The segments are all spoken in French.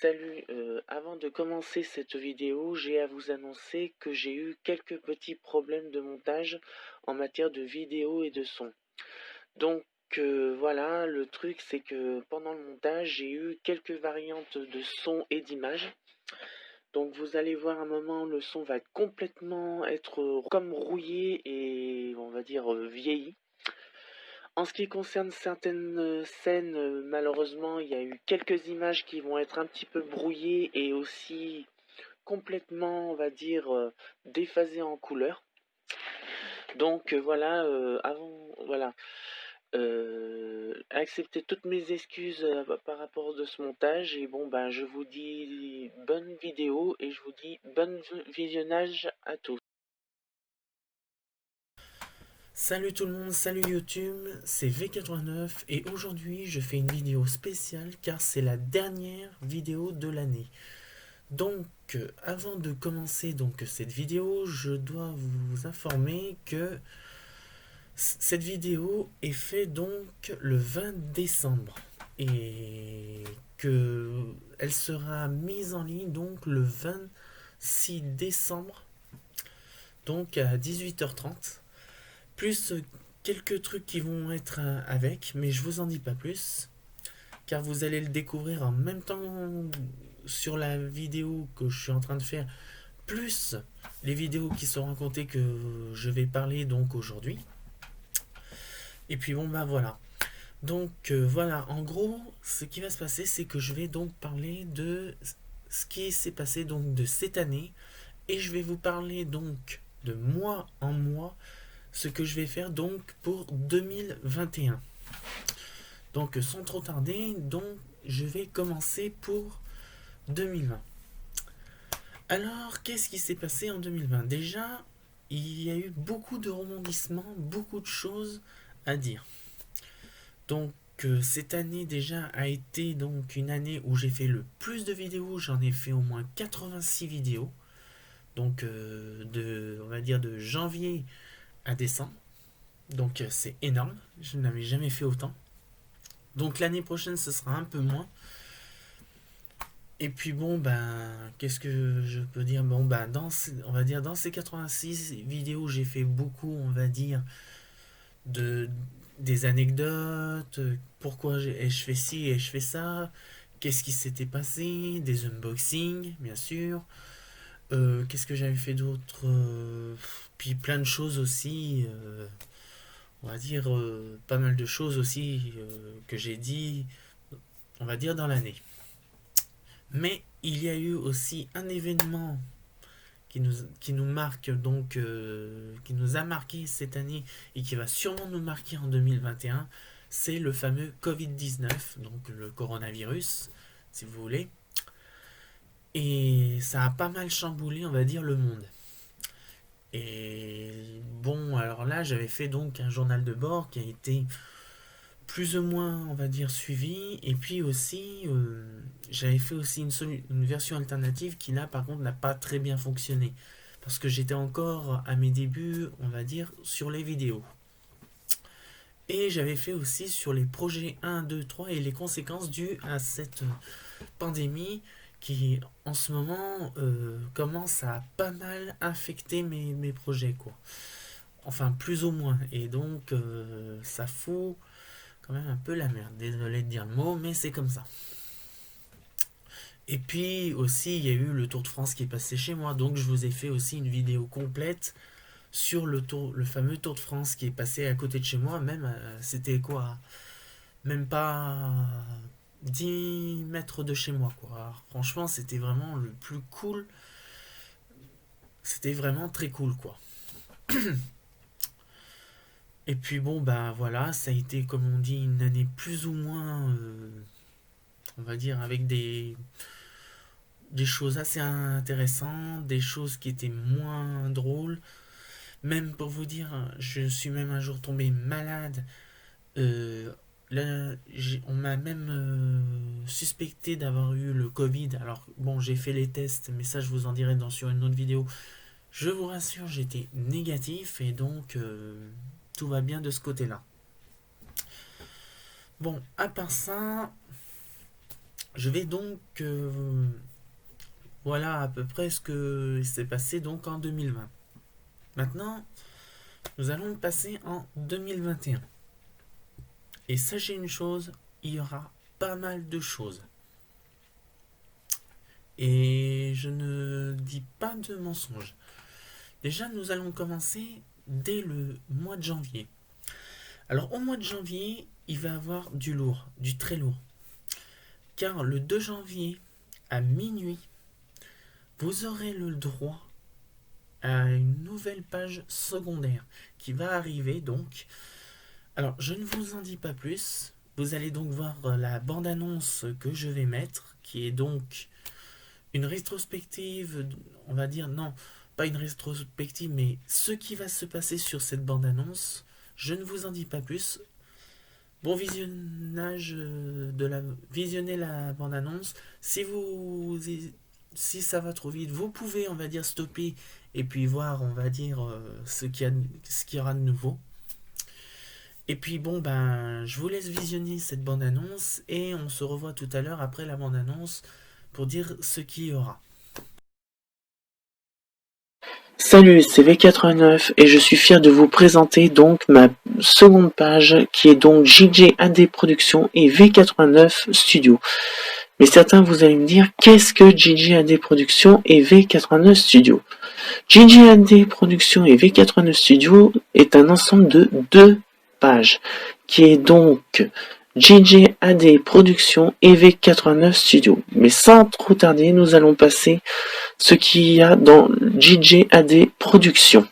Salut, avant de commencer cette vidéo, j'ai à vous annoncer que j'ai eu quelques petits problèmes de montage en matière de vidéo et de son. Donc voilà, le truc c'est que pendant le montage, j'ai eu quelques variantes de son et d'image. Donc vous allez voir un moment, le son va complètement être comme rouillé et on va dire vieilli. En ce qui concerne certaines scènes, malheureusement, il y a eu quelques images qui vont être un petit peu brouillées et aussi complètement, on va dire, déphasées en couleur. Donc voilà, voilà, acceptez toutes mes excuses par rapport de ce montage et bon ben je vous dis bonne vidéo et je vous dis bon visionnage à tous. Salut tout le monde, salut YouTube, c'est V89 et aujourd'hui je fais une vidéo spéciale car c'est la dernière vidéo de l'année. Donc avant de commencer cette vidéo, je dois vous informer que cette vidéo est faite donc le 20 décembre et que elle sera mise en ligne donc le 26 décembre donc à 18h30. Plus quelques trucs qui vont être avec, mais je vous en dis pas plus, car vous allez le découvrir en même temps sur la vidéo que je suis en train de faire, plus les vidéos qui sont racontées que je vais parler donc aujourd'hui. Et puis bon bah voilà. Donc voilà, en gros, ce qui va se passer, c'est que je vais donc parler de ce qui s'est passé donc de cette année, et je vais vous parler donc de mois en mois ce que je vais faire donc pour 2021. Donc sans trop tarder, donc je vais commencer pour 2020. Alors, qu'est-ce qui s'est passé en 2020? Déjà, il y a eu beaucoup de rebondissements, beaucoup de choses à dire. Donc cette année déjà a été donc une année où j'ai fait le plus de vidéos, j'en ai fait au moins 86 vidéos. Donc on va dire de janvier à décembre. Donc c'est énorme, je n'avais jamais fait autant. Donc l'année prochaine, ce sera un peu moins. Et puis bon, ben, qu'est-ce que je peux dire? Bon, ben, on va dire dans ces 86 vidéos, j'ai fait beaucoup, on va dire, de des anecdotes, pourquoi je fais ci et je fais ça, qu'est-ce qui s'était passé, des unboxings, bien sûr. Qu'est-ce que j'avais fait d'autre? Puis plein de choses aussi, on va dire, pas mal de choses aussi que j'ai dit, on va dire, dans l'année. Mais il y a eu aussi un événement qui nous marque donc, qui nous a marqué cette année et qui va sûrement nous marquer en 2021, c'est le fameux Covid-19, donc le coronavirus, si vous voulez. Et ça a pas mal chamboulé, on va dire, le monde. Et bon, alors là, j'avais fait donc un journal de bord qui a été plus ou moins, on va dire, suivi. Et puis aussi, j'avais fait aussi une version alternative qui là, par contre, n'a pas très bien fonctionné. Parce que j'étais encore à mes débuts, on va dire, sur les vidéos. Et j'avais fait aussi sur les projets 1, 2, 3 et les conséquences dues à cette pandémie qui, en ce moment, commence à pas mal infecter mes projets, quoi. Enfin, plus ou moins. Et donc, ça fout quand même un peu la merde. Désolé de dire le mot, mais c'est comme ça. Et puis aussi, il y a eu le Tour de France qui est passé chez moi, donc je vous ai fait aussi une vidéo complète sur le fameux Tour de France qui est passé à côté de chez moi. Même, c'était quoi? Même pas 10 mètres de chez moi, quoi. Alors, franchement, c'était vraiment le plus cool. C'était vraiment très cool, quoi. Et puis bon, bah voilà, ça a été, comme on dit, une année plus ou moins, on va dire, avec des choses assez intéressantes, des choses qui étaient moins drôles. Même pour vous dire, je suis même un jour tombé malade. Euh, Là, on m'a même suspecté d'avoir eu le Covid. Alors bon, j'ai fait les tests, mais ça je vous en dirai sur une autre vidéo. Je vous rassure, j'étais négatif et donc tout va bien de ce côté-là. Bon, à part ça, Je vais donc voilà à peu près ce que s'est passé donc en 2020. Maintenant, nous allons passer en 2021. Et sachez une chose, il y aura pas mal de choses. Et je ne dis pas de mensonges. Déjà, nous allons commencer dès le mois de janvier. Alors, au mois de janvier, il va y avoir du lourd, du très lourd. Car le 2 janvier, à minuit, vous aurez le droit à une nouvelle page secondaire qui va arriver donc. Alors, je ne vous en dis pas plus. Vous allez donc voir la bande-annonce que je vais mettre, qui est donc une rétrospective, on va dire, non, pas une rétrospective, mais ce qui va se passer sur cette bande-annonce. Je ne vous en dis pas plus. Bon visionnage visionnez la bande-annonce. Si ça va trop vite, vous pouvez, on va dire, stopper et puis voir, on va dire, ce qu'il y aura de nouveau. Et puis bon, ben, je vous laisse visionner cette bande-annonce et on se revoit tout à l'heure après la bande-annonce pour dire ce qu'il y aura. Salut, c'est V89 et je suis fier de vous présenter donc ma seconde page qui est donc JJAD Productions et V89 Studio. Mais certains vous allez me dire qu'est-ce que JJAD Productions et V89 Studio? JJAD Productions et V89 Studio est un ensemble de 2 pages qui est donc JJAD Productions et V89 Studio. Mais sans trop tarder, nous allons passer ce qu'il y a dans JJAD Productions.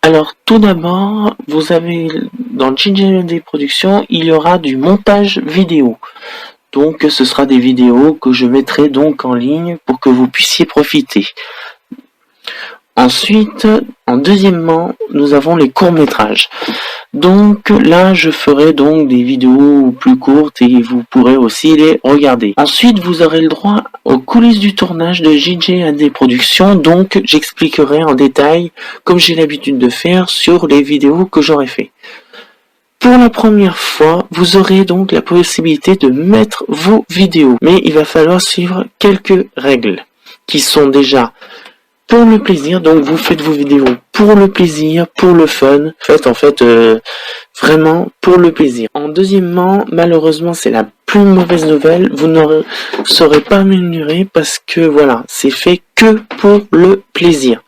Alors tout d'abord, vous avez dans JJAD Productions, il y aura du montage vidéo. Donc ce sera des vidéos que je mettrai donc en ligne pour que vous puissiez profiter. Ensuite, deuxièmement, nous avons les courts-métrages. Donc là, je ferai donc des vidéos plus courtes et vous pourrez aussi les regarder. Ensuite, vous aurez le droit aux coulisses du tournage de JJAD Productions. Donc, j'expliquerai en détail, comme j'ai l'habitude de faire, sur les vidéos que j'aurai fait. Pour la première fois, vous aurez donc la possibilité de mettre vos vidéos. Mais il va falloir suivre quelques règles qui sont déjà pour le plaisir. Donc vous faites vos vidéos pour le plaisir, pour le fun. Faites en fait vraiment pour le plaisir. Deuxièmement, malheureusement c'est la plus mauvaise nouvelle, vous ne serez pas rémunéré parce que voilà, c'est fait que pour le plaisir.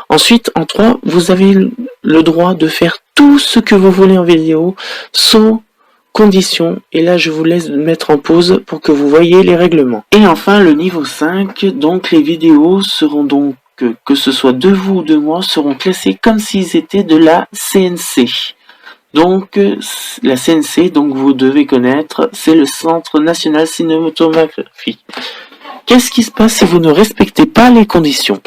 Ensuite, en 3, vous avez le droit de faire tout ce que vous voulez en vidéo sans conditions. Et là, je vous laisse mettre en pause pour que vous voyez les règlements. Et enfin, le niveau 5, donc les vidéos seront donc, que ce soit de vous ou de moi, seront classées comme s'ils étaient de la CNC. Donc, la CNC, donc vous devez connaître, c'est le Centre National Cinématographie. Qu'est-ce qui se passe si vous ne respectez pas les conditions?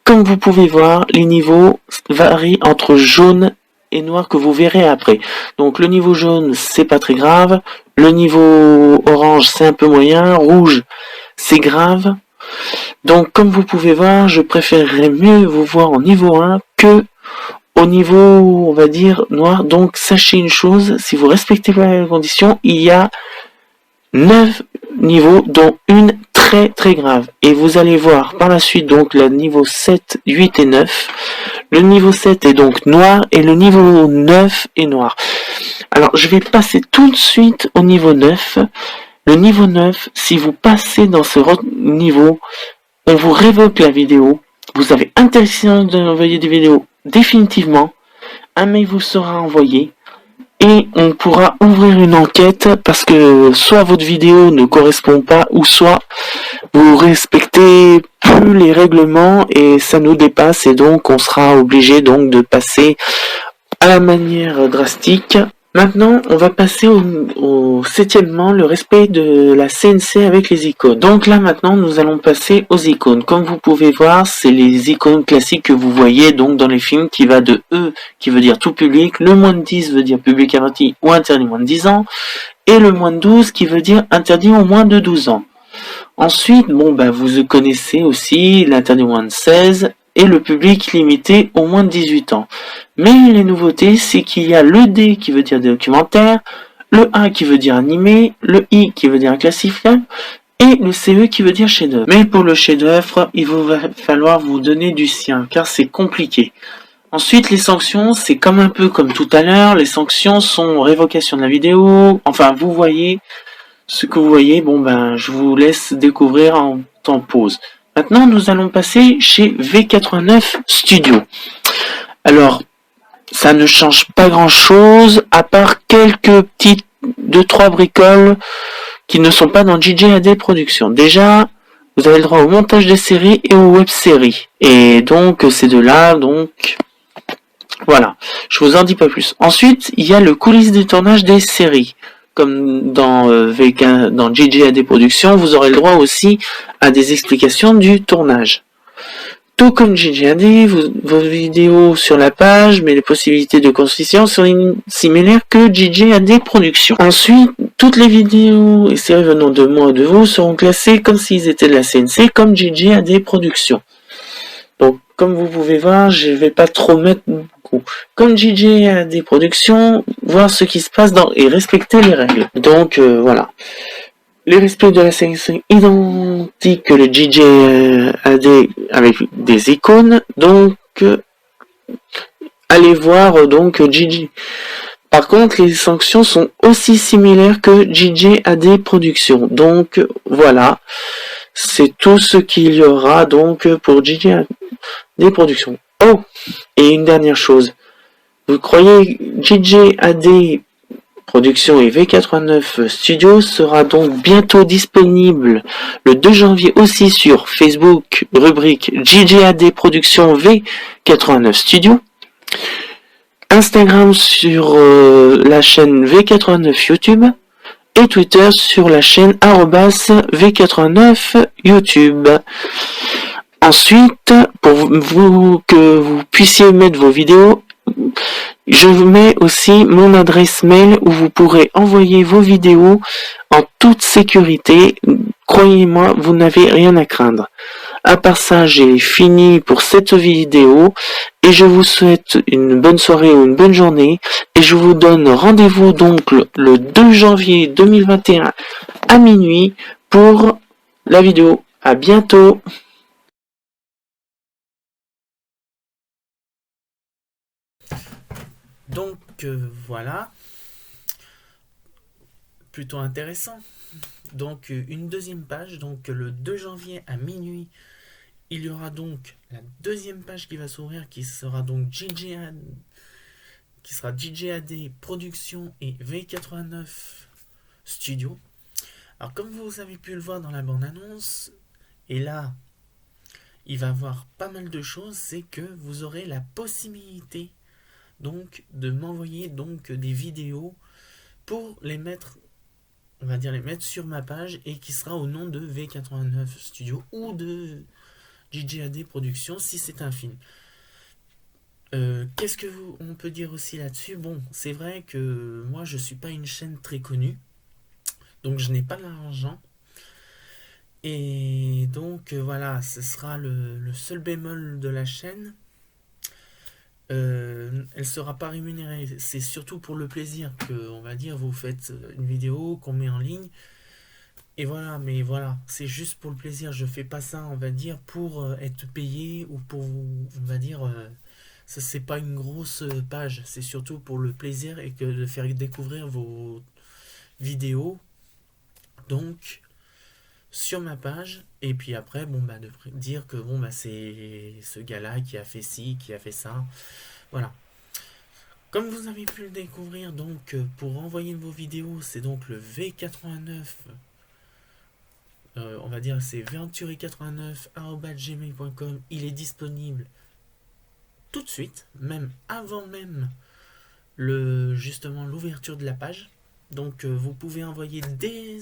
Comme vous pouvez voir, les niveaux varient entre jaune et noir que vous verrez après. Donc le niveau jaune, c'est pas très grave. Le niveau orange, c'est un peu moyen. Rouge, c'est grave. Donc comme vous pouvez voir, je préférerais mieux vous voir en niveau 1 que au niveau, on va dire, noir. Donc sachez une chose, si vous respectez pas les conditions, il y a 9 niveaux, dont une très très grave. Et vous allez voir par la suite donc le niveau 7, 8 et 9. Le niveau 7 est donc noir et le niveau 9 est noir. Alors je vais passer tout de suite au niveau 9. Le niveau 9, si vous passez dans ce niveau, on vous révoque la vidéo. Vous avez interdiction d'envoyer des vidéos définitivement. Un mail vous sera envoyé. Et on pourra ouvrir une enquête parce que soit votre vidéo ne correspond pas ou soit vous respectez plus les règlements et ça nous dépasse et donc on sera obligé donc de passer à la manière drastique. Maintenant, on va passer au septièmement, le respect de la CNC avec les icônes. Donc là, maintenant, nous allons passer aux icônes. Comme vous pouvez voir, c'est les icônes classiques que vous voyez donc dans les films qui va de E, qui veut dire tout public, le moins de 10 veut dire public averti ou interdit moins de 10 ans, et le moins de 12 qui veut dire interdit au moins de 12 ans. Ensuite, bon, bah, vous connaissez aussi l'interdit au moins de 16 et le public limité au moins de 18 ans. Mais les nouveautés, c'est qu'il y a le D qui veut dire documentaire, le A qui veut dire animé, le I qui veut dire inclassifiable, et le CE qui veut dire chef-d'œuvre. Mais pour le chef-d'œuvre, il va falloir vous donner du sien, car c'est compliqué. Ensuite, les sanctions, c'est comme un peu comme tout à l'heure. Les sanctions sont révocation de la vidéo. Enfin, vous voyez ce que vous voyez. Bon, ben, je vous laisse découvrir en temps pause. Maintenant, nous allons passer chez V89 Studio. Alors, ça ne change pas grand-chose, à part quelques petites 2-3 bricoles qui ne sont pas dans JJAD Productions. Déjà, vous avez le droit au montage des séries et aux web-séries. Et donc, ces deux-là, donc... Voilà, je vous en dis pas plus. Ensuite, il y a le coulisses du tournage des séries. Comme dans dans JJAD Productions, vous aurez le droit aussi à des explications du tournage. Tout comme JJAD, vos vidéos sur la page, mais les possibilités de construction sont similaires que JJAD Productions. Ensuite, toutes les vidéos et séries venant de moi ou de vous seront classées comme s'ils étaient de la CNC, comme JJAD Productions. Donc, comme vous pouvez voir, je vais pas trop mettre beaucoup. Comme JJAD Productions, voir ce qui se passe et respecter les règles. Donc, voilà. Les respects de la sélection identiques que le JJAD avec des icônes. Donc, allez voir donc JJ. Par contre, les sanctions sont aussi similaires que JJAD Productions. Donc, voilà. C'est tout ce qu'il y aura donc pour JJAD Productions. Oh, et une dernière chose. Vous croyez JJAD Productions et V89 Studio sera donc bientôt disponible le 2 janvier aussi sur Facebook, rubrique JJAD Productions V89 Studio. Instagram sur la chaîne V89 YouTube. Et Twitter sur la chaîne @V89 YouTube. Ensuite, pour vous que vous puissiez mettre vos vidéos, je vous mets aussi mon adresse mail où vous pourrez envoyer vos vidéos en toute sécurité. Croyez-moi, vous n'avez rien à craindre. À part ça, j'ai fini pour cette vidéo et je vous souhaite une bonne soirée ou une bonne journée et je vous donne rendez-vous donc le 2 janvier 2021 à minuit pour la vidéo. À bientôt. Donc voilà, plutôt intéressant. Donc une deuxième page, donc le 2 janvier à minuit, il y aura donc la deuxième page qui va s'ouvrir qui sera donc JJAD, qui sera JJAD Productions et V89 Studio. Alors comme vous avez pu le voir dans la bande-annonce, et là il va y avoir pas mal de choses, c'est que vous aurez la possibilité donc de m'envoyer donc des vidéos pour les mettre, on va dire les mettre sur ma page et qui sera au nom de V89 Studio ou de JJAD Productions si c'est un film. Qu'est-ce que on peut dire aussi là-dessus? Bon, c'est vrai que moi je suis pas une chaîne très connue, donc je n'ai pas l'argent. Et donc voilà, ce sera le seul bémol de la chaîne. Elle sera pas rémunérée. C'est surtout pour le plaisir que, on va dire, vous faites une vidéo qu'on met en ligne. Et voilà, mais voilà, c'est juste pour le plaisir. Je fais pas ça, on va dire, pour être payé ou pour, on va dire, ça c'est pas une grosse page. C'est surtout pour le plaisir et que de faire découvrir vos vidéos. Donc, sur ma page. Et puis après, bon, bah, de dire que, bon, bah, c'est ce gars-là qui a fait ci, qui a fait ça. Voilà. Comme vous avez pu le découvrir, donc pour envoyer vos vidéos, c'est donc le V89. On va dire c'est venturi89@gmail.com. Il est disponible tout de suite, même avant même justement l'ouverture de la page. Donc vous pouvez envoyer dès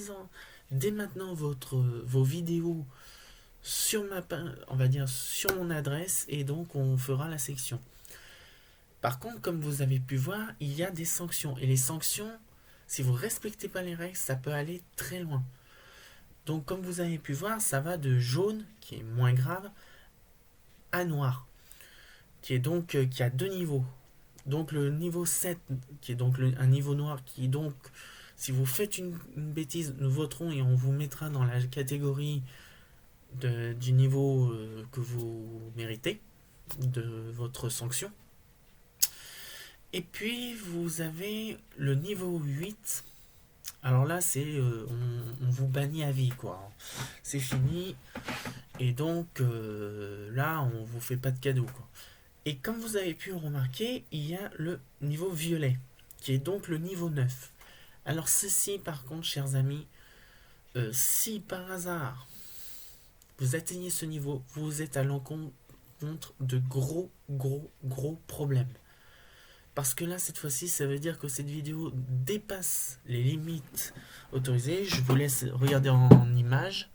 maintenant vos vidéos sur on va dire sur mon adresse et donc on fera la section. Par contre, comme vous avez pu voir, il y a des sanctions. Et les sanctions, si vous ne respectez pas les règles, ça peut aller très loin. Donc comme vous avez pu voir, ça va de jaune, qui est moins grave, à noir, qui est donc qui a deux niveaux. Donc le niveau 7, qui est donc un niveau noir, qui donc Si vous faites une bêtise, nous voterons et on vous mettra dans la catégorie du niveau que vous méritez, de votre sanction. Et puis vous avez le niveau 8. Alors là, c'est on vous bannit à vie, quoi. C'est fini. Et donc là, on vous fait pas de cadeau, quoi. Et comme vous avez pu remarquer, il y a le niveau violet, qui est donc le niveau 9. Alors ceci, par contre, chers amis, si par hasard vous atteignez ce niveau, vous êtes à l'encontre de gros problèmes. Parce que là, cette fois-ci, ça veut dire que cette vidéo dépasse les limites autorisées. Je vous laisse regarder en image.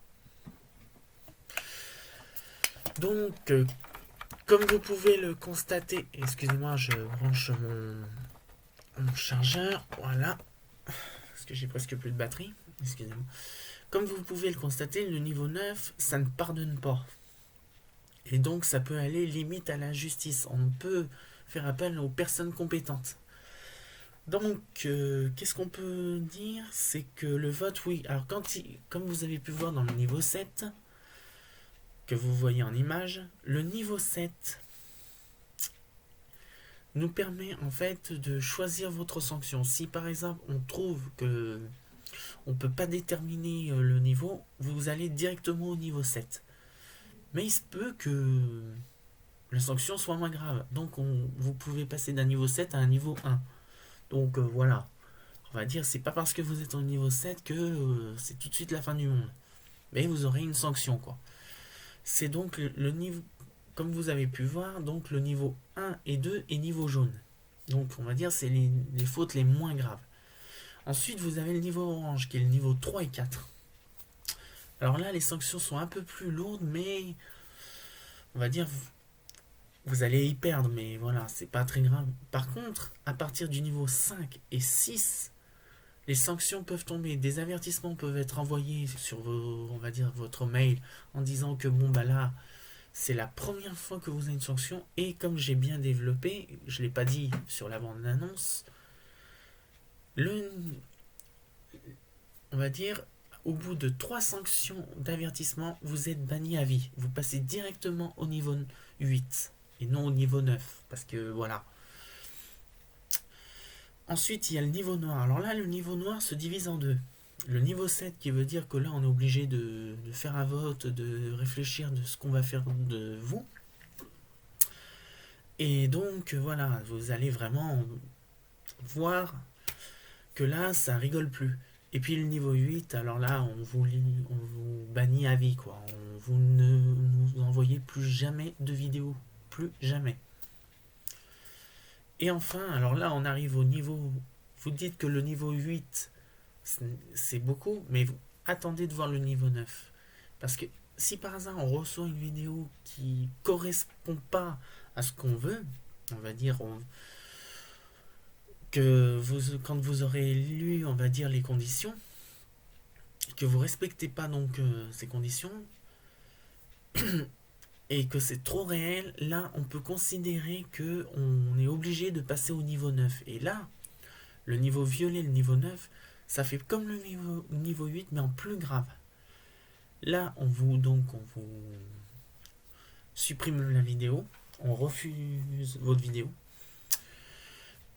Donc, comme vous pouvez le constater, excusez-moi, je branche mon chargeur, voilà, parce que j'ai presque plus de batterie, excusez-moi. Comme vous pouvez le constater, le niveau 9, ça ne pardonne pas. Et donc, ça peut aller limite à l'injustice. On peut faire appel aux personnes compétentes. Donc, qu'est-ce qu'on peut dire? C'est que le vote, oui. Alors, comme vous avez pu voir dans le niveau 7, que vous voyez en image, le niveau 7 nous permet en fait de choisir votre sanction. Si par exemple on trouve que on ne peut pas déterminer le niveau, vous allez directement au niveau 7. Mais il se peut que la sanction soit moins grave. Donc vous pouvez passer d'un niveau 7 à un niveau 1. Donc voilà. On va dire, c'est pas parce que vous êtes au niveau 7 que c'est tout de suite la fin du monde. Mais vous aurez une sanction, quoi. C'est donc le niveau, comme vous avez pu voir, donc le niveau 1 et 2 est niveau jaune. Donc on va dire c'est les fautes les moins graves. Ensuite vous avez le niveau orange qui est le niveau 3 et 4. Alors là les sanctions sont un peu plus lourdes, mais on va dire vous allez y perdre, mais voilà, c'est pas très grave. Par contre, à partir du niveau 5 et 6, les sanctions peuvent tomber, des avertissements peuvent être envoyés sur on va dire votre mail en disant que bon bah là c'est la première fois que vous avez une sanction, et comme j'ai bien développé, je ne l'ai pas dit sur la bande d'annonce, on va dire, au bout de 3 sanctions d'avertissement, vous êtes banni à vie. Vous passez directement au niveau 8 et non au niveau 9, parce que voilà. Ensuite, il y a le niveau noir. Alors là, le niveau noir se divise en deux. Le niveau 7 qui veut dire que là on est obligé de faire un vote, de réfléchir de ce qu'on va faire de vous. Et donc voilà, vous allez vraiment voir que là ça rigole plus. Et puis le niveau 8, alors là on vous bannit à vie, quoi. Vous ne nous envoyez plus jamais de vidéos. Plus jamais. Et enfin, alors là on arrive au niveau... Vous dites que le niveau 8 c'est beaucoup, mais attendez de voir le niveau 9. Parce que si par hasard on reçoit une vidéo qui correspond pas à ce qu'on veut, on va dire que quand vous aurez lu, on va dire, les conditions, que vous respectez pas donc ces conditions, et que c'est trop réel, là on peut considérer que on est obligé de passer au niveau 9. Et là, le niveau violet, le niveau 9, ça fait comme le niveau 8, mais en plus grave. Là, on vous supprime la vidéo, on refuse votre vidéo,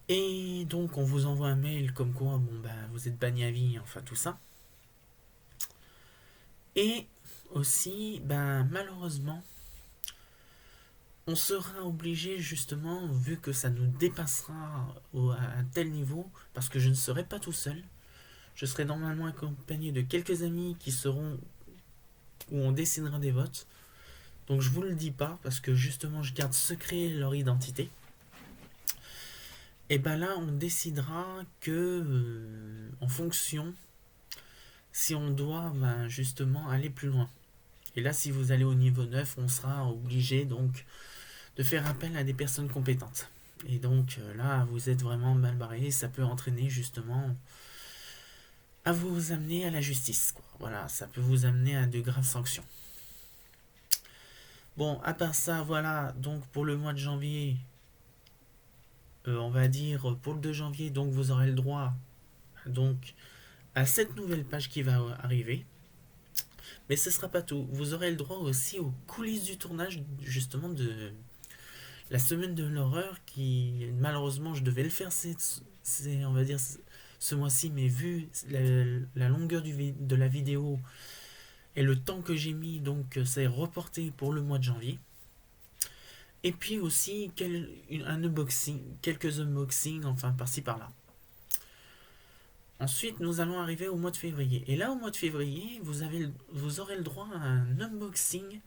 et donc on vous envoie un mail comme quoi bon bah vous êtes banni à vie, enfin tout ça. Et aussi, ben malheureusement, on sera obligé justement, vu que ça nous dépassera à un tel niveau, parce que je ne serai pas tout seul. Je serai normalement accompagné de quelques amis qui seront où on décidera des votes. Donc je vous le dis pas parce que justement je garde secret leur identité. Et ben là on décidera que en fonction si on doit justement aller plus loin. Et là si vous allez au niveau 9, on sera obligé donc de faire appel à des personnes compétentes. Et donc là vous êtes vraiment mal barré, ça peut entraîner justement à vous amener à la justice, quoi. Voilà, ça peut vous amener à de graves sanctions. Bon, à part ça, voilà, donc pour le mois de janvier, on va dire pour le 2 janvier, donc vous aurez le droit donc à cette nouvelle page qui va arriver. Mais ce sera pas tout. Vous aurez le droit aussi aux coulisses du tournage justement de la semaine de l'horreur qui malheureusement je devais le faire on va dire ce mois-ci, mais vu la longueur de la vidéo et le temps que j'ai mis, donc c'est reporté pour le mois de janvier. Et puis aussi un unboxing, quelques unboxings, enfin par-ci par-là. Ensuite, nous allons arriver au mois de février. Et là, au mois de février, vous aurez le droit à un unboxing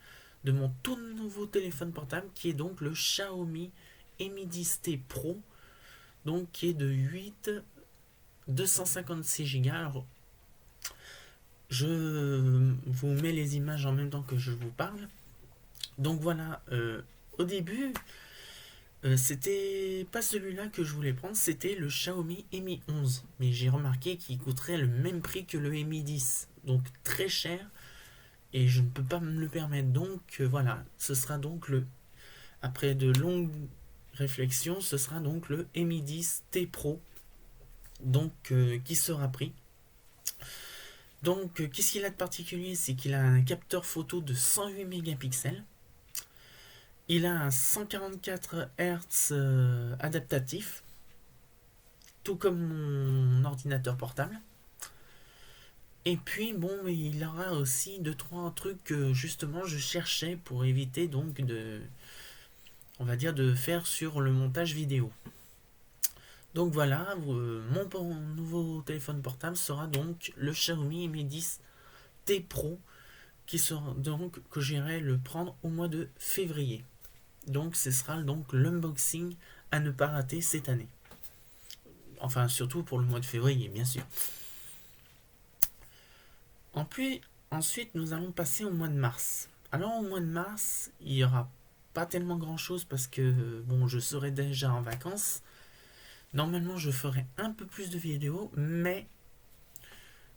de mon tout nouveau téléphone portable qui est donc le Xiaomi Mi 10T Pro, donc qui est de 8 256 Go. Alors, je vous mets les images en même temps que je vous parle. Donc voilà, au début, c'était pas celui-là que je voulais prendre, c'était le Xiaomi Mi 11. Mais j'ai remarqué qu'il coûterait le même prix que le Mi 10. Donc très cher. Et je ne peux pas me le permettre. Donc voilà, ce sera donc après de longues réflexions, ce sera donc le Mi 10T Pro. Donc qui sera pris. Donc qu'est-ce qu'il a de particulier? C'est qu'il a un capteur photo de 108 mégapixels. Il a un 144 Hz adaptatif, tout comme mon ordinateur portable. Et puis bon, il aura aussi 2-3 trucs que justement je cherchais pour éviter donc on va dire de faire sur le montage vidéo. Donc voilà, mon nouveau téléphone portable sera donc le Xiaomi Mi 10T Pro qui sera donc que j'irai le prendre au mois de février. Donc ce sera donc l'unboxing à ne pas rater cette année. Enfin surtout pour le mois de février bien sûr. Ensuite nous allons passer au mois de mars. Alors au mois de mars il n'y aura pas tellement grand chose parce que bon je serai déjà en vacances. Normalement je ferai un peu plus de vidéos mais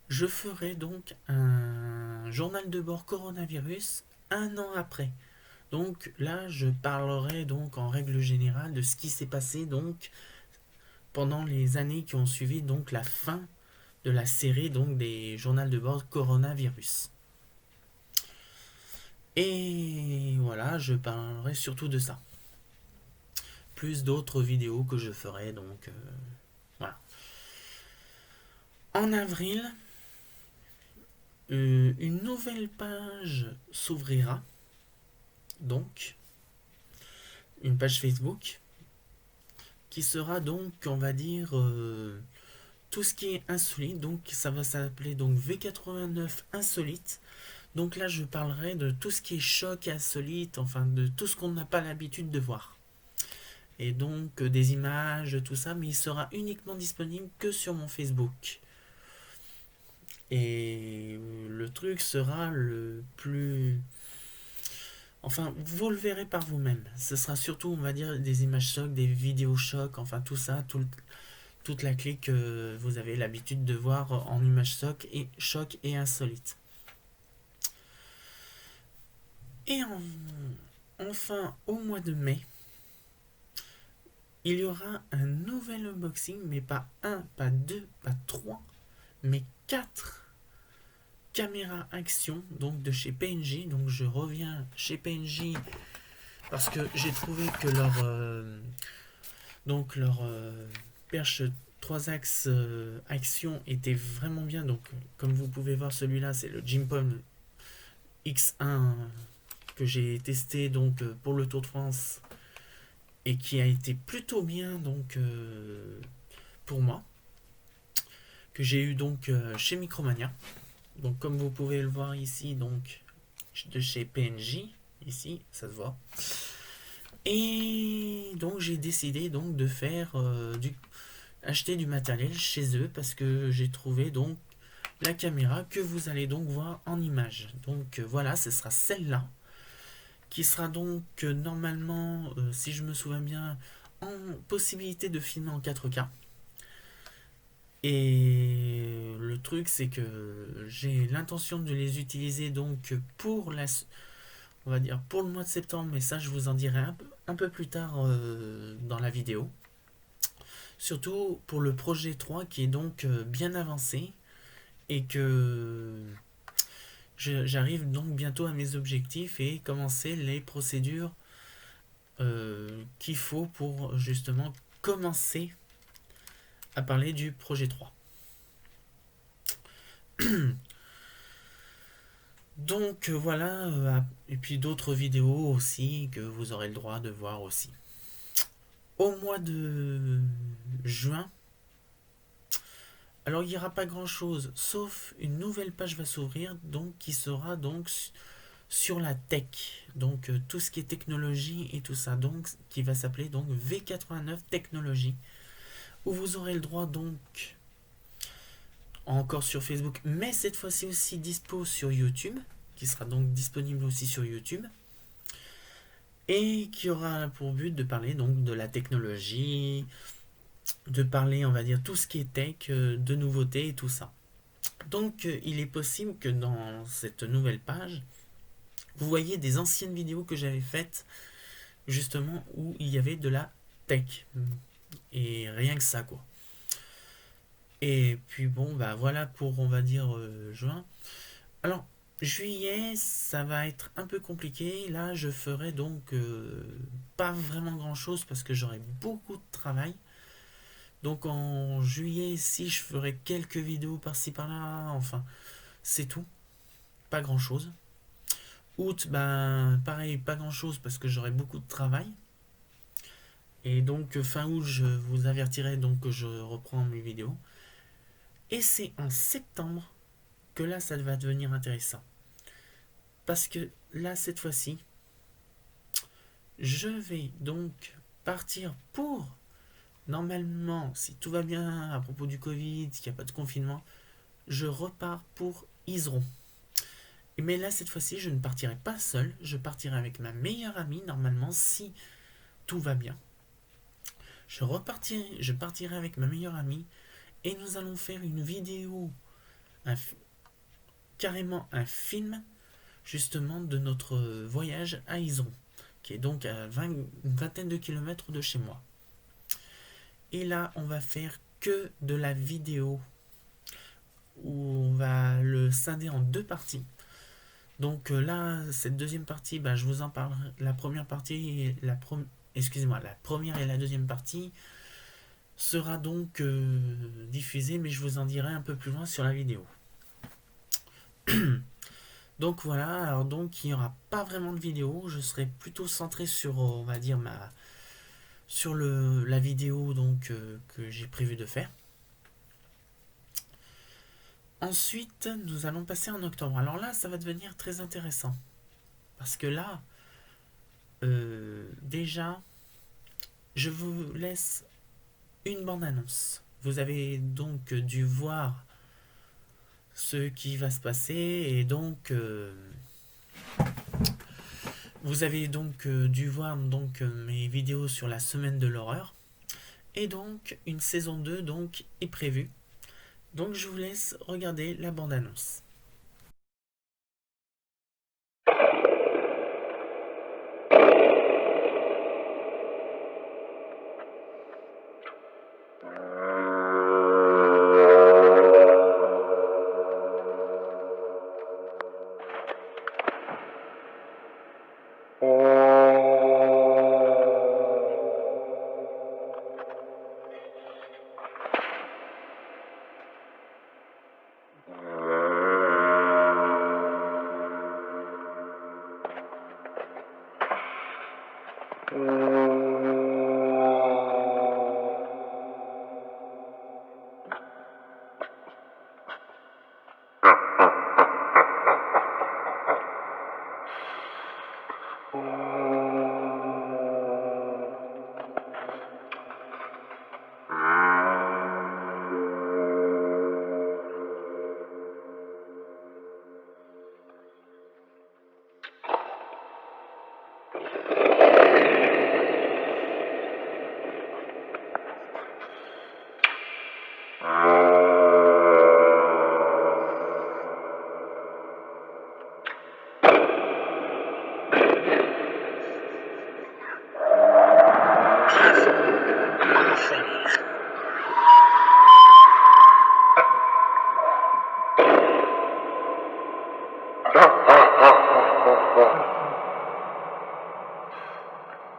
je ferai donc un journal de bord coronavirus un an après. Donc là, je parlerai donc en règle générale de ce qui s'est passé donc pendant les années qui ont suivi donc la fin de la série donc des journaux de bord coronavirus. Et voilà, je parlerai surtout de ça. Plus d'autres vidéos que je ferai donc voilà. En avril, une nouvelle page s'ouvrira donc une page Facebook qui sera donc, on va dire, tout ce qui est insolite. Donc ça va s'appeler donc V89 insolite. Donc là je parlerai de tout ce qui est choc insolite, enfin de tout ce qu'on n'a pas l'habitude de voir. Et donc des images, tout ça, mais il sera uniquement disponible que sur mon Facebook. Et le truc sera le plus... Enfin, vous le verrez par vous-même. Ce sera surtout, on va dire, des images chocs, des vidéos chocs, enfin tout ça, toute la clique que vous avez l'habitude de voir en images choc et insolite. Et enfin, au mois de mai, il y aura un nouvel unboxing, mais pas un, pas deux, pas trois, mais 4 caméras action, donc de chez PNJ. Donc je reviens chez PNJ parce que j'ai trouvé que leur perche 3 axes action était vraiment bien. Donc comme vous pouvez voir, celui-là c'est le Jimpon X1 que j'ai testé donc pour le Tour de France et qui a été plutôt bien donc pour moi, que j'ai eu donc chez Micromania. Donc comme vous pouvez le voir ici, donc de chez PNJ, ici ça se voit. Et donc j'ai décidé donc de faire acheter du matériel chez eux parce que j'ai trouvé donc la caméra que vous allez donc voir en image. Donc voilà, ce sera celle-là qui sera donc normalement, si je me souviens bien, en possibilité de filmer en 4K. Et le truc c'est que j'ai l'intention de les utiliser donc pour on va dire pour le mois de septembre, mais ça je vous en dirai un peu plus tard dans la vidéo. Surtout pour le projet 3 qui est donc bien avancé et que j'arrive donc bientôt à mes objectifs et commencer les procédures qu'il faut pour justement commencer à parler du projet 3. Donc voilà, et puis d'autres vidéos aussi que vous aurez le droit de voir aussi. Au mois de juin, alors il n'y aura pas grand chose, sauf une nouvelle page va s'ouvrir, donc qui sera donc sur la tech, donc tout ce qui est technologie et tout ça, donc qui va s'appeler donc V89 Technologie, où vous aurez le droit donc encore sur Facebook, mais cette fois-ci aussi dispo sur YouTube, qui sera donc disponible aussi sur YouTube, et qui aura pour but de parler donc de la technologie, de parler on va dire tout ce qui est tech, de nouveautés et tout ça. Donc il est possible que dans cette nouvelle page, vous voyez des anciennes vidéos que j'avais faites justement où il y avait de la tech. Et rien que ça quoi. Et puis bon bah voilà pour on va dire juin. Alors juillet ça va être un peu compliqué. Là je ferai donc pas vraiment grand chose parce que j'aurai beaucoup de travail. Donc en juillet si je ferai quelques vidéos par-ci par-là, enfin c'est tout. Pas grand chose. Août, ben pareil, pas grand chose parce que j'aurai beaucoup de travail. Et donc fin août, je vous avertirai donc que je reprends mes vidéos. Et c'est en septembre que là, ça va devenir intéressant. Parce que là, cette fois-ci, je vais donc partir pour, normalement, si tout va bien à propos du Covid, qu'il n'y a pas de confinement, je repars pour Iseron. Mais là, cette fois-ci, je ne partirai pas seul, je partirai avec ma meilleure amie, normalement, si tout va bien. Je partirai avec ma meilleure amie et nous allons faire une vidéo, carrément un film, justement, de notre voyage à Iseron, qui est donc à une vingtaine de kilomètres de chez moi. Et là, on va faire que de la vidéo, où on va le scinder en deux parties. Donc là, cette deuxième partie, bah, je vous en parlerai. La première partie, excusez-moi, la première et la deuxième partie sera donc diffusée, mais je vous en dirai un peu plus loin sur la vidéo. Donc voilà, alors donc il n'y aura pas vraiment de vidéo, je serai plutôt centré sur, on va dire, sur la vidéo donc, que j'ai prévu de faire. Ensuite, nous allons passer en octobre. Alors là, ça va devenir très intéressant. Parce que là, déjà, je vous laisse une bande-annonce. Vous avez donc dû voir ce qui va se passer et donc vous avez donc dû voir donc mes vidéos sur la semaine de l'horreur et donc une saison 2 donc est prévue. Donc je vous laisse regarder la bande-annonce.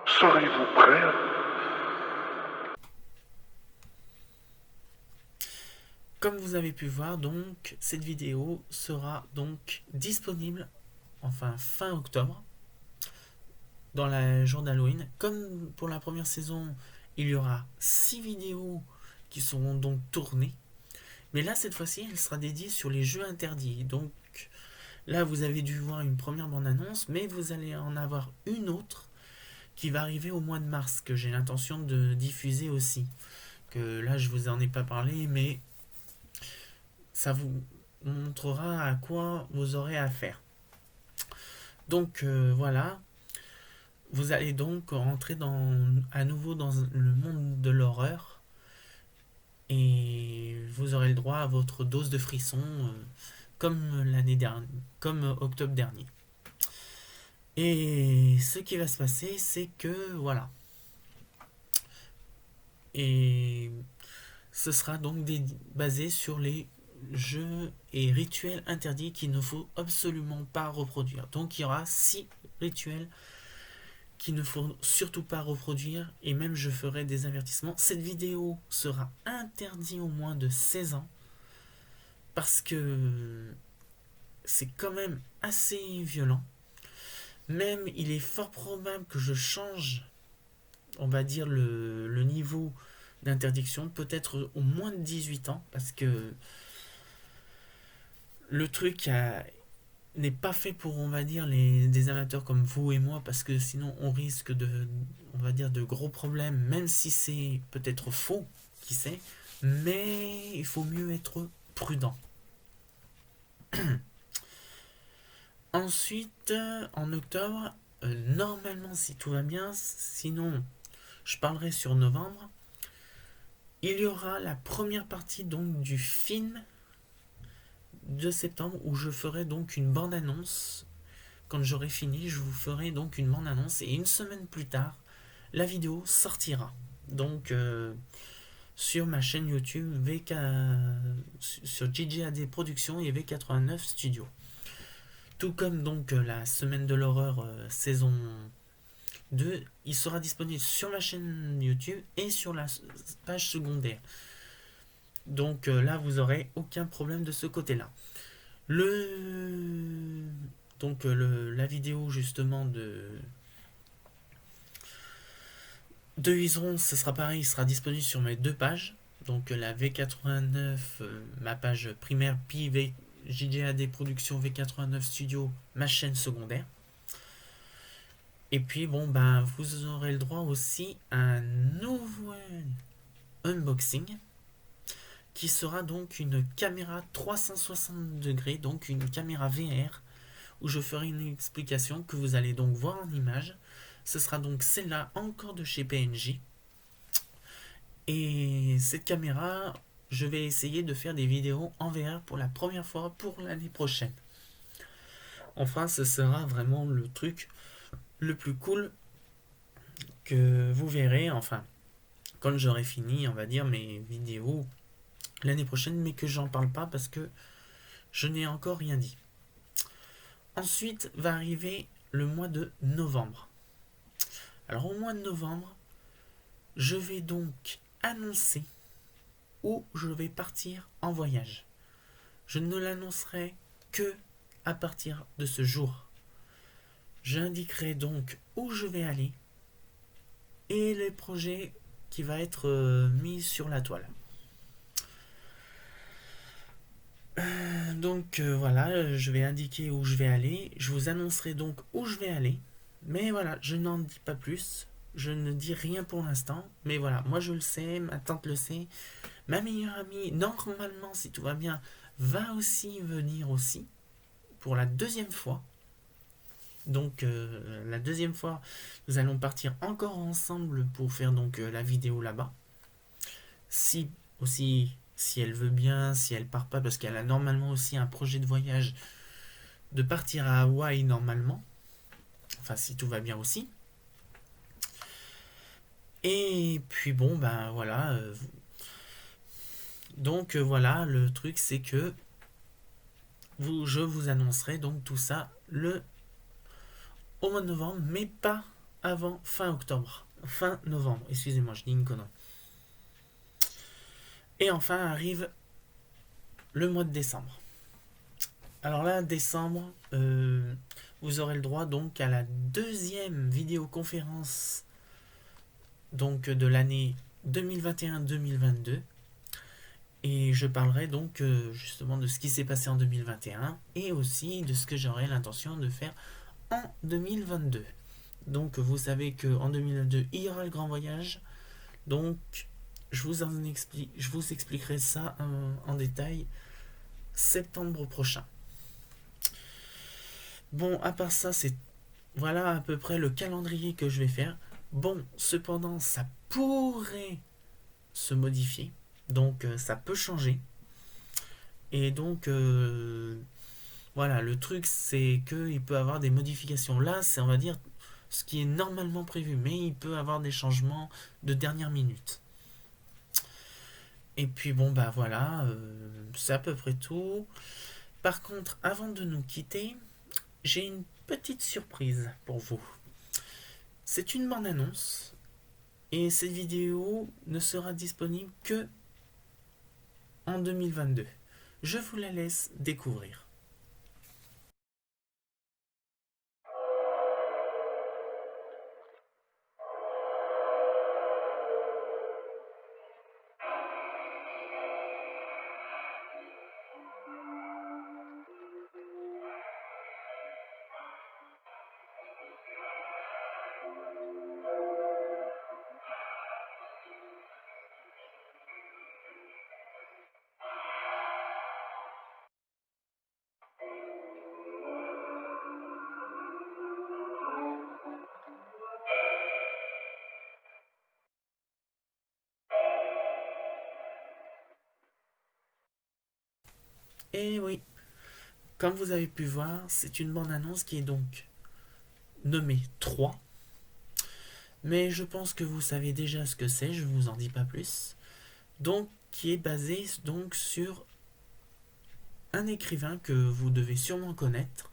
Serez-vous prêt? Comme vous avez pu voir, donc, cette vidéo sera donc disponible, enfin fin octobre, dans la jour d'Halloween. Comme pour la première saison, il y aura 6 vidéos qui seront donc tournées. Mais là, cette fois-ci, elle sera dédiée sur les jeux interdits. Donc là, vous avez dû voir une première bande-annonce, mais vous allez en avoir une autre qui va arriver au mois de mars, que j'ai l'intention de diffuser aussi. Que là, je vous en ai pas parlé, mais ça vous montrera à quoi vous aurez affaire. Donc voilà, vous allez donc rentrer à nouveau dans le monde de l'horreur et vous aurez le droit à votre dose de frissons comme l'année dernière, comme octobre dernier. Et ce qui va se passer, c'est que voilà. Et ce sera donc basé sur les jeux et rituels interdits qu'il ne faut absolument pas reproduire. Donc il y aura 6 rituels qu'il ne faut surtout pas reproduire, et même je ferai des avertissements. Cette vidéo sera interdite aux moins de 16 ans parce que c'est quand même assez violent. Même il est fort probable que je change, on va dire, le niveau d'interdiction, peut-être au moins de 18 ans, parce que le truc n'est pas fait pour, on va dire, des amateurs comme vous et moi, parce que sinon on risque on va dire, de gros problèmes, même si c'est peut-être faux, qui sait, mais il faut mieux être prudent. Ensuite, en octobre, normalement, si tout va bien, sinon je parlerai sur novembre, il y aura la première partie donc du film de septembre où je ferai donc une bande-annonce. Quand j'aurai fini, je vous ferai donc une bande-annonce et une semaine plus tard, la vidéo sortira. Donc sur ma chaîne YouTube sur JJAD Productions et V89 Studio. Tout comme donc la semaine de l'horreur saison 2, il sera disponible sur ma chaîne YouTube et sur la page secondaire. Donc là, vous aurez aucun problème de ce côté-là. Donc la vidéo justement de Iseron, ce sera pareil, il sera disponible sur mes deux pages. Donc la V89, ma page primaire, puis JJAD Productions V89 Studio, ma chaîne secondaire. Et puis bon, ben vous aurez le droit aussi à un nouvel unboxing qui sera donc une caméra 360 degrés, donc une caméra VR, où je ferai une explication que vous allez donc voir en image. Ce sera donc celle-là, encore de chez PNJ. Et cette caméra, je vais essayer de faire des vidéos en VR pour la première fois pour l'année prochaine. Enfin, ce sera vraiment le truc le plus cool que vous verrez, enfin, quand j'aurai fini, on va dire, mes vidéos l'année prochaine, mais que j'en parle pas parce que je n'ai encore rien dit. Ensuite va arriver le mois de novembre. Alors au mois de novembre, je vais donc annoncer où je vais partir en voyage. Je ne l'annoncerai que à partir de ce jour. J'indiquerai donc où je vais aller et les projets qui va être mis sur la toile. Donc voilà, je vais indiquer où je vais aller. Je vous annoncerai donc où je vais aller. Mais voilà, je n'en dis pas plus. Je ne dis rien pour l'instant. Mais voilà, moi je le sais, ma tante le sait. Ma meilleure amie, normalement, si tout va bien, va aussi venir aussi. Pour la deuxième fois. Donc la deuxième fois, nous allons partir encore ensemble pour faire donc la vidéo là-bas. Si elle veut bien, si elle part pas, parce qu'elle a normalement aussi un projet de voyage de partir à Hawaï normalement. Enfin, si tout va bien aussi. Et puis bon, ben voilà. Donc voilà, le truc c'est que je vous annoncerai donc tout ça au mois de novembre, mais pas avant fin octobre. Fin novembre, excusez-moi, je dis une connerie. Et enfin arrive le mois de décembre. Alors là, décembre, vous aurez le droit donc à la deuxième vidéoconférence donc de l'année 2021-2022. Et je parlerai donc justement de ce qui s'est passé en 2021 et aussi de ce que j'aurai l'intention de faire en 2022. Donc vous savez qu'en 2022, il y aura le grand voyage. Donc je vous expliquerai ça en détail septembre prochain. Bon, à part ça, c'est voilà à peu près le calendrier que je vais faire. Bon, cependant, ça pourrait se modifier. Donc ça peut changer. Et donc voilà, le truc c'est qu'il peut avoir des modifications. Là, c'est on va dire ce qui est normalement prévu, mais il peut avoir des changements de dernière minute. Et puis bon bah voilà, c'est à peu près tout. Par contre, avant de nous quitter, j'ai une petite surprise pour vous. C'est une bande-annonce et cette vidéo ne sera disponible que en 2022. Je vous la laisse découvrir. Et oui, comme vous avez pu voir, c'est une bande-annonce qui est donc nommée 3. Mais je pense que vous savez déjà ce que c'est, je ne vous en dis pas plus. Donc, qui est basée donc sur un écrivain que vous devez sûrement connaître,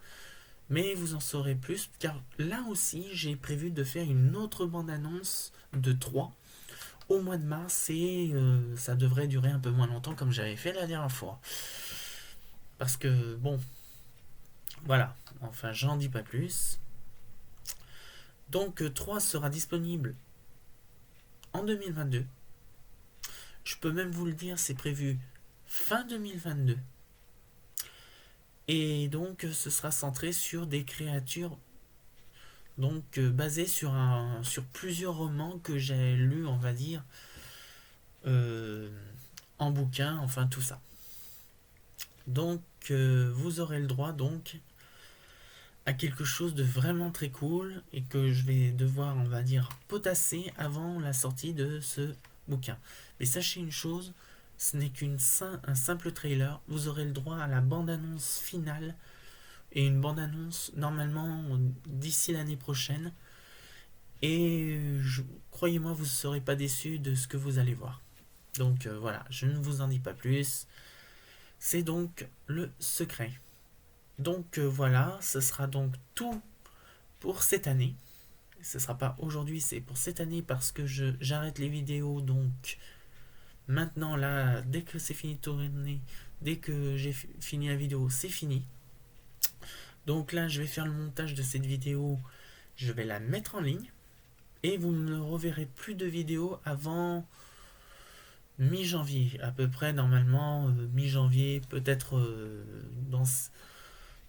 mais vous en saurez plus, car là aussi, j'ai prévu de faire une autre bande-annonce de 3 au mois de mars, et ça devrait durer un peu moins longtemps comme j'avais fait la dernière fois. Parce que, bon, voilà, enfin, j'en dis pas plus. Donc 3 sera disponible en 2022. Je peux même vous le dire, c'est prévu fin 2022. Et donc ce sera centré sur des créatures donc basées sur plusieurs romans que j'ai lus, on va dire, euh, en bouquin, enfin tout ça. Donc vous aurez le droit donc à quelque chose de vraiment très cool et que je vais devoir, on va dire, potasser avant la sortie de ce bouquin. Mais sachez une chose, ce n'est qu'un simple trailer. Vous aurez le droit à la bande-annonce finale et une bande-annonce normalement d'ici l'année prochaine. Et croyez-moi, vous ne serez pas déçus de ce que vous allez voir. Donc voilà, je ne vous en dis pas plus. C'est donc le secret. Donc voilà, ce sera donc tout pour cette année. Ce ne sera pas aujourd'hui, c'est pour cette année parce que j'arrête les vidéos. Donc maintenant, là, dès que c'est fini de tourner, dès que j'ai fini la vidéo, c'est fini. Donc là, je vais faire le montage de cette vidéo. Je vais la mettre en ligne. Et vous ne reverrez plus de vidéos avant mi-janvier. À peu près, normalement, mi-janvier, peut-être dans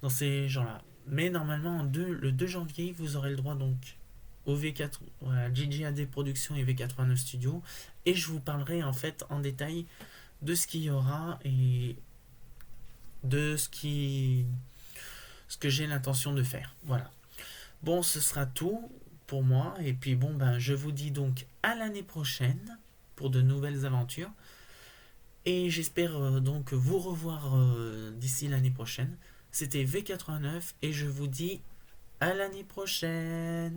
ces gens-là. Mais normalement, le 2 janvier, vous aurez le droit donc au V4, voilà, JJAD Productions et V89 Studio. Et je vous parlerai en fait en détail de ce qu'il y aura et de ce que j'ai l'intention de faire. Voilà. Bon, ce sera tout pour moi. Et puis bon, ben, je vous dis donc à l'année prochaine pour de nouvelles aventures. Et j'espère donc vous revoir d'ici l'année prochaine. C'était V89 et je vous dis à l'année prochaine.